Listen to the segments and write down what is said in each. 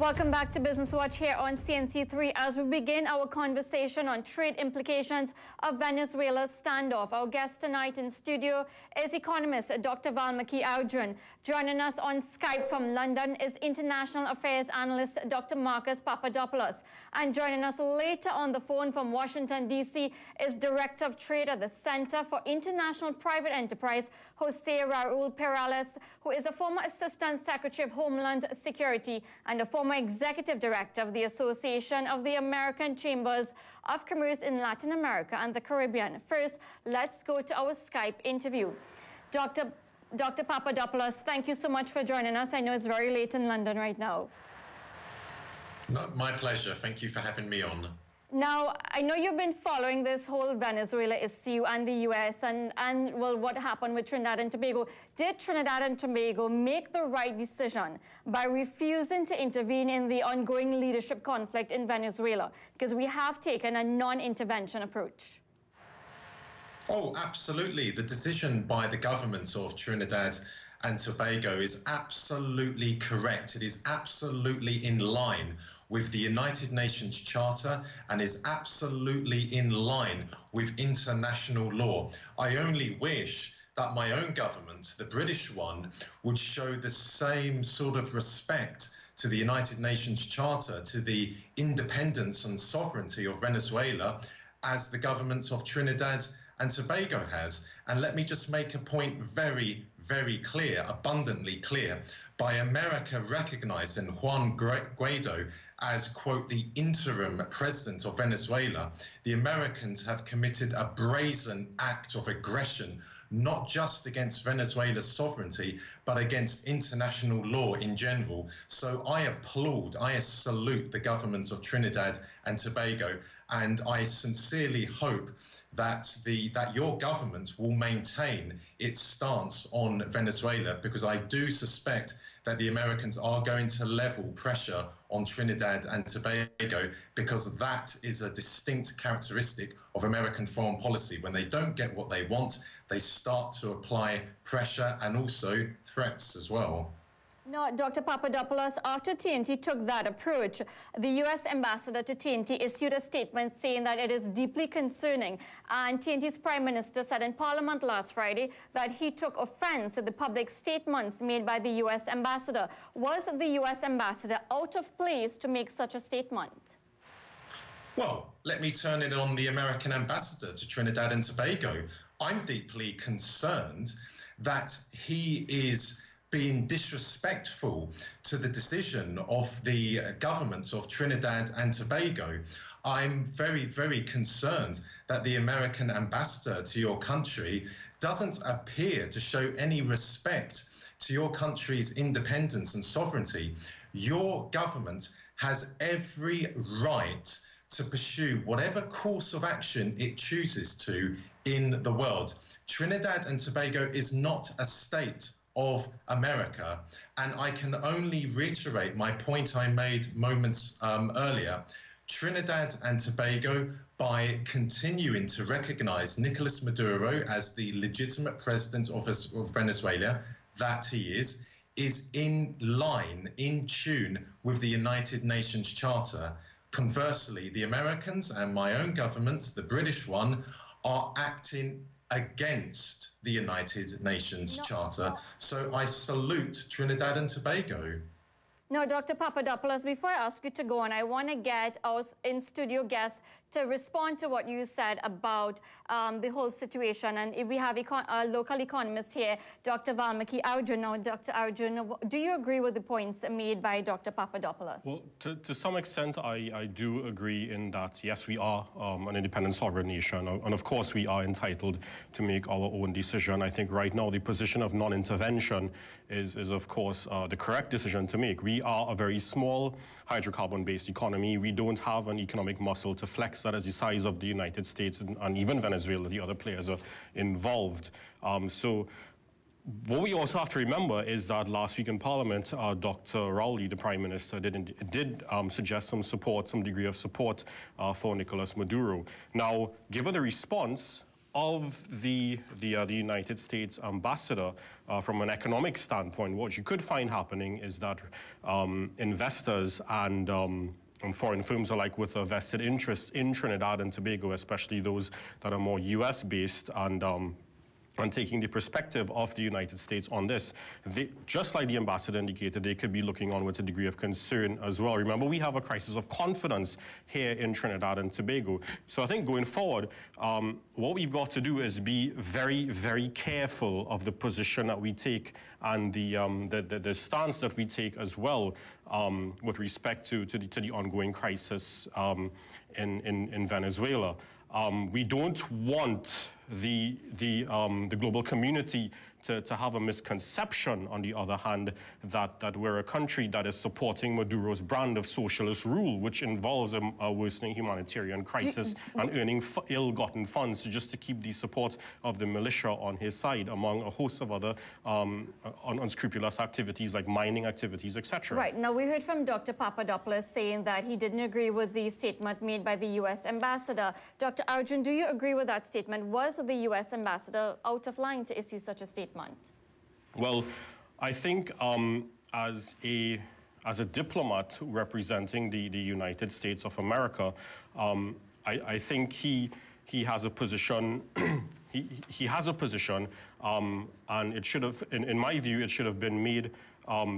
Welcome back to Business Watch here on CNC3 as we begin our conversation on trade implications of Venezuela's standoff. Our guest tonight in studio is economist Dr. Valmiki Arjun. Joining us on Skype from London is international affairs analyst Dr. Marcus Papadopoulos. And joining us later on the phone from Washington, D.C. is Director of Trade at the Center for International Private Enterprise, Jose Raul Perales, who is a former Assistant Secretary of Homeland Security and a former Executive Director of the Association of the American Chambers of Commerce in Latin America and the Caribbean. First, let's go to our Skype interview. Dr. Papadopoulos, thank you so much for joining us. I know it's very late in London right now. No, my pleasure. Thank you for having me on. Now, I know you've been following this whole Venezuela issue and the U.S. and well, what happened with Trinidad and Tobago. Did Trinidad and Tobago make the right decision by refusing to intervene in the ongoing leadership conflict in Venezuela? Because we have taken a non-intervention approach. Oh, absolutely. The decision by the government of Trinidad and Tobago is absolutely correct. It is absolutely in line with the United Nations Charter and is absolutely in line with international law. I only wish that my own government, the British one, would show the same sort of respect to the United Nations Charter, to the independence and sovereignty of Venezuela, as the government of Trinidad and Tobago has. And let me just make a point very, very clear, abundantly clear. By America recognizing Juan Guaido as, quote, the interim president of Venezuela, the Americans have committed a brazen act of aggression, not just against Venezuela's sovereignty, but against international law in general. So I applaud, I salute the government of Trinidad and Tobago, and I sincerely hope that your government will maintain its stance on Venezuela, because I do suspect that the Americans are going to level pressure on Trinidad and Tobago, because that is a distinct characteristic of American foreign policy. When they don't get what they want, they start to apply pressure and also threats as well. No, Dr. Papadopoulos, after TNT took that approach, the U.S. ambassador to TNT issued a statement saying that it is deeply concerning. And TNT's Prime Minister said in Parliament last Friday that he took offense to the public statements made by the U.S. ambassador. Was the U.S. ambassador out of place to make such a statement? Well, let me turn it on the American ambassador to Trinidad and Tobago. I'm deeply concerned that he is being disrespectful to the decision of the government of Trinidad and Tobago. I'm very, very concerned that the American ambassador to your country doesn't appear to show any respect to your country's independence and sovereignty. Your government has every right to pursue whatever course of action it chooses to in the world. Trinidad and Tobago is not a state of America, and I can only reiterate my point I made moments earlier. Trinidad and Tobago, by continuing to recognize Nicolas Maduro as the legitimate president of Venezuela, that he is in line, in tune with the United Nations Charter. Conversely, the Americans and my own government, the British one, are acting against the United Nations Charter. So I salute Trinidad and Tobago. No, Dr. Papadopoulos, before I ask you to go on, I want to get our in-studio guests to respond to what you said about the whole situation. And if we have a local economist here, Dr. Valmiki Arjun. Now, Dr. Arjun, do you agree with the points made by Dr. Papadopoulos? Well, to some extent, I do agree in that, yes, we are an independent sovereign nation. And of course, we are entitled to make our own decision. I think right now, the position of non-intervention is of course, the correct decision to make. We are a very small hydrocarbon-based economy. We don't have an economic muscle to flex that as the size of the United States and even Venezuela. The other players are involved. So what we also have to remember is that last week in Parliament, Dr. Rowley, the Prime Minister, did suggest some degree of support for Nicolas Maduro. Now, given the response of the United States ambassador, from an economic standpoint, what you could find happening is that investors and foreign firms alike with a vested interest in Trinidad and Tobago, especially those that are more US-based and taking the perspective of the United States on this. Just like the ambassador indicated, they could be looking on with a degree of concern as well. Remember, we have a crisis of confidence here in Trinidad and Tobago. So I think going forward, what we've got to do is be very, very careful of the position that we take and the stance that we take as well with respect to the ongoing crisis in Venezuela. We don't want the global community to have a misconception, on the other hand, that we're a country that is supporting Maduro's brand of socialist rule, which involves a worsening humanitarian crisis and earning ill-gotten funds just to keep the support of the militia on his side, among a host of other unscrupulous activities like mining activities, etc. Right. Now, we heard from Dr. Papadopoulos saying that he didn't agree with the statement made by the U.S. ambassador. Dr. Arjun, do you agree with that statement? Was the U.S. ambassador out of line to issue such a statement? Well, I think as a diplomat representing the United States of America, I think he has a position. he has a position, and it should have, in my view, it should have been made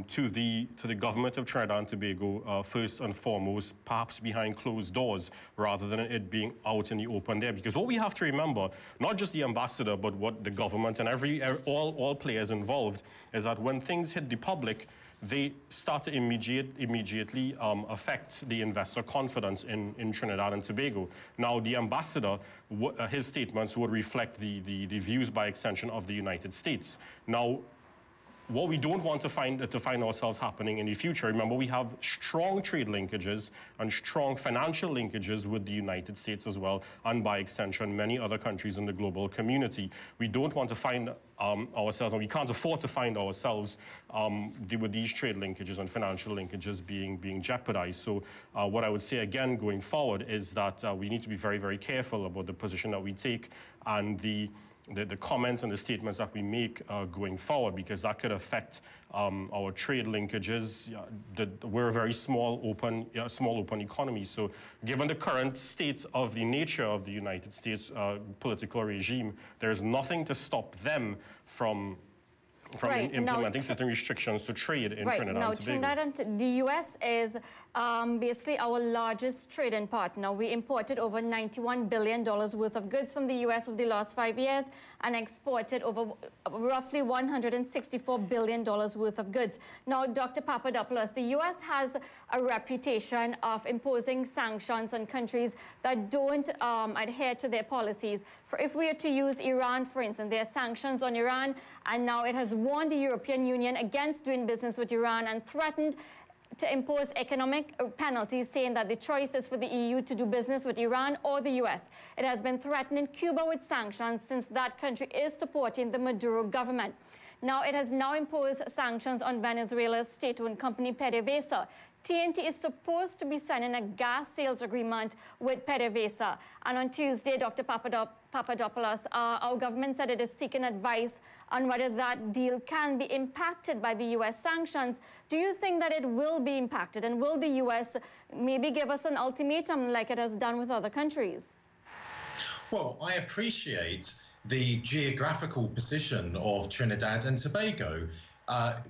to the government of Trinidad and Tobago first and foremost, perhaps behind closed doors, rather than it being out in the open there. Because what we have to remember, not just the ambassador, but what the government and all players involved, is that when things hit the public, they start to immediately affect the investor confidence in Trinidad and Tobago. Now, the ambassador, his statements would reflect the views by extension of the United States. Now, what we don't want to find ourselves happening in the future, remember, we have strong trade linkages and strong financial linkages with the United States as well, and by extension, many other countries in the global community. We don't want to find ourselves, and we can't afford to find ourselves with these trade linkages and financial linkages being jeopardized. So what I would say again going forward is that we need to be very, very careful about the position that we take and the comments and the statements that we make going forward, because that could affect our trade linkages. We're a very small open economy. So given the current state of the nature of the United States political regime, there's nothing to stop them from implementing certain restrictions to trade in Trinidad and Tobago. Trinidad and the U.S. is basically our largest trading partner. We imported over $91 billion worth of goods from the U.S. over the last 5 years and exported over roughly $164 billion worth of goods. Now, Dr. Papadopoulos, the U.S. has a reputation of imposing sanctions on countries that don't adhere to their policies. If we were to use Iran, for instance, there are sanctions on Iran, and now it has warned the European Union against doing business with Iran and threatened to impose economic penalties, saying that the choice is for the EU to do business with Iran or the US. It has been threatening Cuba with sanctions since that country is supporting the Maduro government. Now, it has now imposed sanctions on Venezuela's state-owned company, PDVSA. TNT is supposed to be signing a gas sales agreement with PDVSA. And on Tuesday, Dr. Papadopoulos, our government said it is seeking advice on whether that deal can be impacted by the U.S. sanctions. Do you think that it will be impacted? And will the U.S. maybe give us an ultimatum like it has done with other countries? Well, I appreciate the geographical position of Trinidad and Tobago.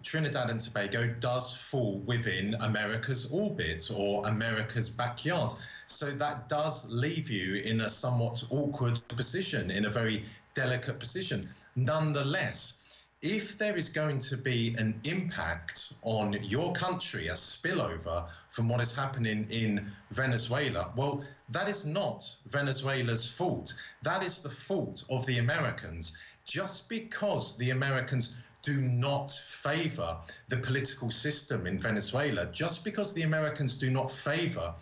Trinidad and Tobago does fall within America's orbit or America's backyard. So that does leave you in a somewhat awkward position, in a very delicate position. Nonetheless, if there is going to be an impact on your country, a spillover from what is happening in Venezuela, well, that is not Venezuela's fault. That is the fault of the Americans. Just because the Americans do not favor the political system in Venezuela, just because the Americans do not favor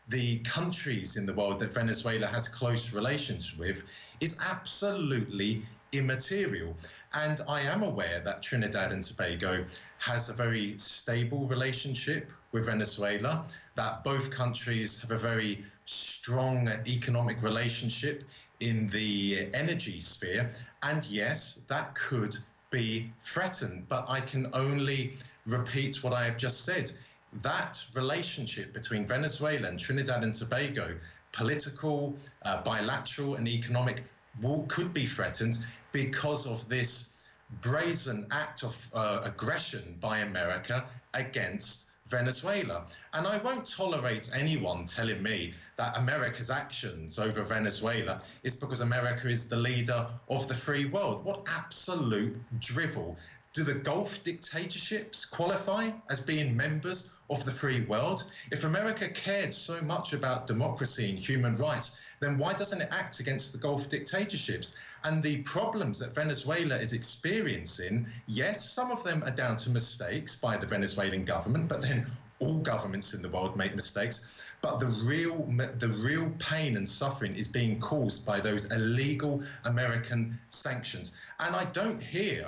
the countries in the world that Venezuela has close relations with, is absolutely immaterial. And I am aware that Trinidad and Tobago has a very stable relationship with with Venezuela, that both countries have a very strong economic relationship in the energy sphere. And yes, that could be threatened, but I can only repeat what I have just said. That relationship between Venezuela and Trinidad and Tobago, political, bilateral and economic, could be threatened because of this brazen act of aggression by America against Venezuela. And I won't tolerate anyone telling me that America's actions over Venezuela is because America is the leader of the free world. What absolute drivel. Do the Gulf dictatorships qualify as being members of the free world? If America cared so much about democracy and human rights, then why doesn't it act against the Gulf dictatorships? And the problems that Venezuela is experiencing, yes, some of them are down to mistakes by the Venezuelan government, but then all governments in the world make mistakes. But the real pain and suffering is being caused by those illegal American sanctions. And I don't hear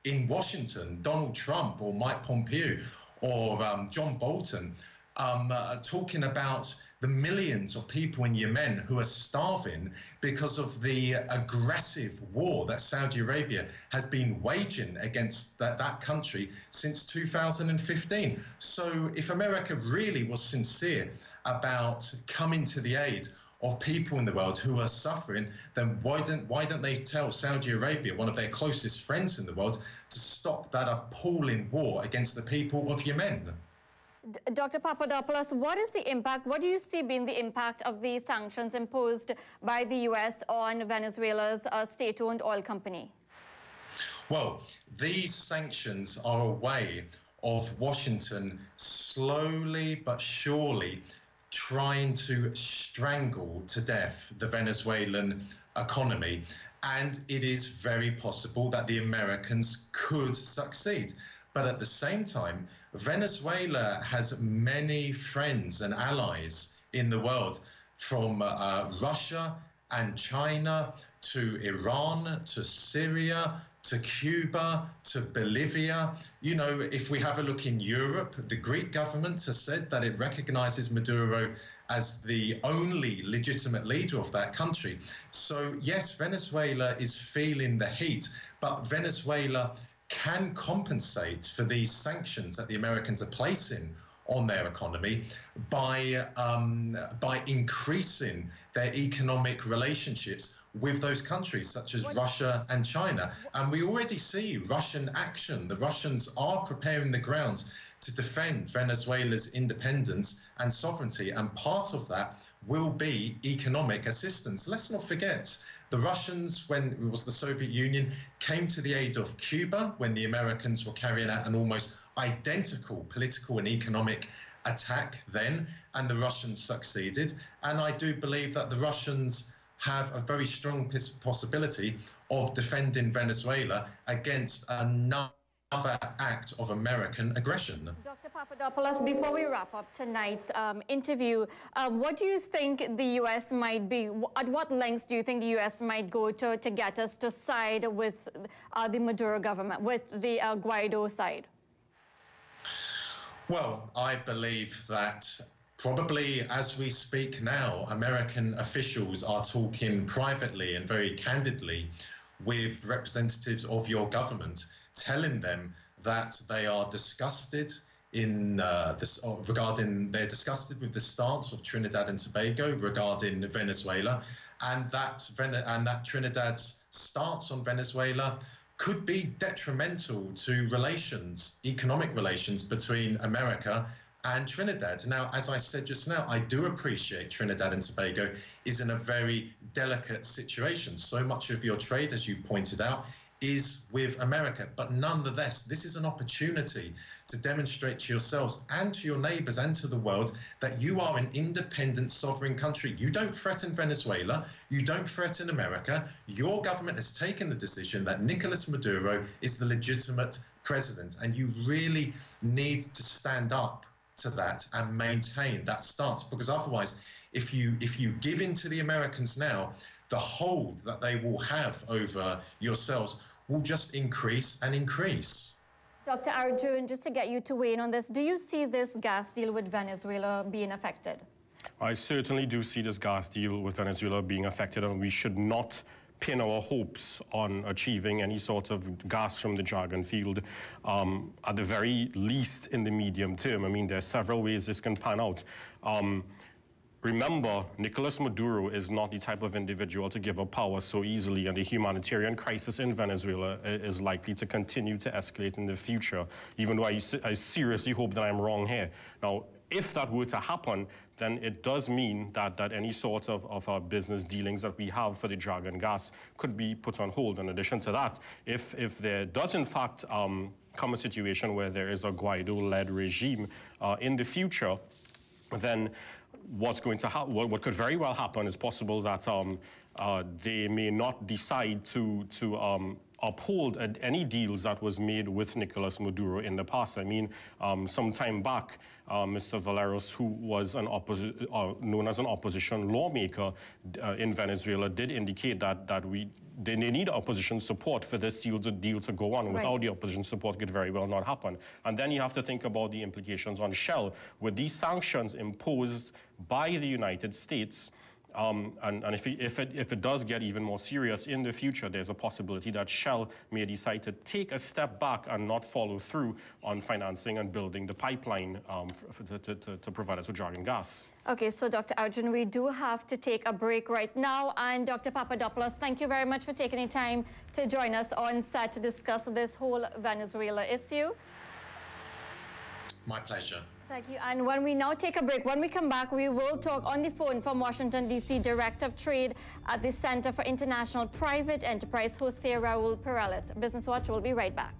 in Washington Donald Trump or Mike Pompeo or John Bolton talking about the millions of people in Yemen who are starving because of the aggressive war that Saudi Arabia has been waging against that country since 2015. So if America really was sincere about coming to the aid of people in the world who are suffering, then why don't they tell Saudi Arabia, one of their closest friends in the world, to stop that appalling war against the people of Yemen? Dr. Papadopoulos, what is the impact, what do you see being the impact of the sanctions imposed by the U.S. on Venezuela's state-owned oil company? Well, these sanctions are a way of Washington slowly but surely trying to strangle to death the Venezuelan economy. And it is very possible that the Americans could succeed. But at the same time, Venezuela has many friends and allies in the world, from Russia and China to Iran to Syria to Cuba to Bolivia. You know, if we have a look in Europe, the Greek government has said that it recognizes Maduro as the only legitimate leader of that country. So yes, Venezuela is feeling the heat, but Venezuela can compensate for these sanctions that the Americans are placing on their economy by increasing their economic relationships with those countries such as Russia and China. And we already see Russian action. The Russians are preparing the ground to defend Venezuela's independence and sovereignty. And part of that will be economic assistance. Let's not forget, the Russians, when it was the Soviet Union, came to the aid of Cuba when the Americans were carrying out an almost identical political and economic attack then, and the Russians succeeded. And I do believe that the Russians have a very strong possibility of defending Venezuela against another act of American aggression. Dr. Papadopoulos, before we wrap up tonight's interview, what do you think the U.S. might be, at what lengths do you think the U.S. might go to get us to side with the Maduro government, with the Guaido side? Well, I believe that probably as we speak now, American officials are talking privately and very candidly with representatives of your government, telling them that they are disgusted they're disgusted with the stance of Trinidad and Tobago regarding Venezuela, and that Trinidad's stance on Venezuela could be detrimental to relations, economic relations between America and Trinidad. Now, as I said just now, I do appreciate Trinidad and Tobago is in a very delicate situation. So much of your trade, as you pointed out, is with America. But nonetheless, this is an opportunity to demonstrate to yourselves and to your neighbors and to the world that you are an independent, sovereign country. You don't threaten Venezuela. You don't threaten America. Your government has taken the decision that Nicolas Maduro is the legitimate president, and you really need to stand up to that and maintain that stance, because otherwise, if you give in to the Americans now, the hold that they will have over yourselves will just increase and increase. Dr. Arjun, just to get you to weigh in on this, do you see this gas deal with Venezuela being affected? I certainly do see this gas deal with Venezuela being affected, and we should not pin our hopes on achieving any sort of gas from the Dragon field, at the very least in the medium term. I mean, there are several ways this can pan out. Remember, Nicolas Maduro is not the type of individual to give up power so easily, and the humanitarian crisis in Venezuela is likely to continue to escalate in the future, even though I seriously hope that I'm wrong here. Now, if that were to happen, then it does mean that any sort of business dealings that we have for the Dragon gas could be put on hold. In addition to that, if there does in fact come a situation where there is a Guaido-led regime in the future, then what's going to happen, what could very well happen is possible that they may not decide to uphold any deals that was made with Nicolas Maduro in the past. I mean, some time back, Mr. Valeros, who was known as an opposition lawmaker in Venezuela, did indicate that they need opposition support for this deal to go on. Right. Without the opposition support, it could very well not happen. And then you have to think about the implications on Shell. With these sanctions imposed by the United States, and if it does get even more serious in the future, there's a possibility that Shell may decide to take a step back and not follow through on financing and building the pipeline to provide us with Dragon gas. Okay, so Dr. Arjun, we do have to take a break right now. And Dr. Papadopoulos, thank you very much for taking the time to join us on set to discuss this whole Venezuela issue. My pleasure. Thank you. And when we now take a break, when we come back, we will talk on the phone from Washington, D.C., Director of Trade at the Center for International Private Enterprise, Jose Raul Perales. Business Watch will be right back.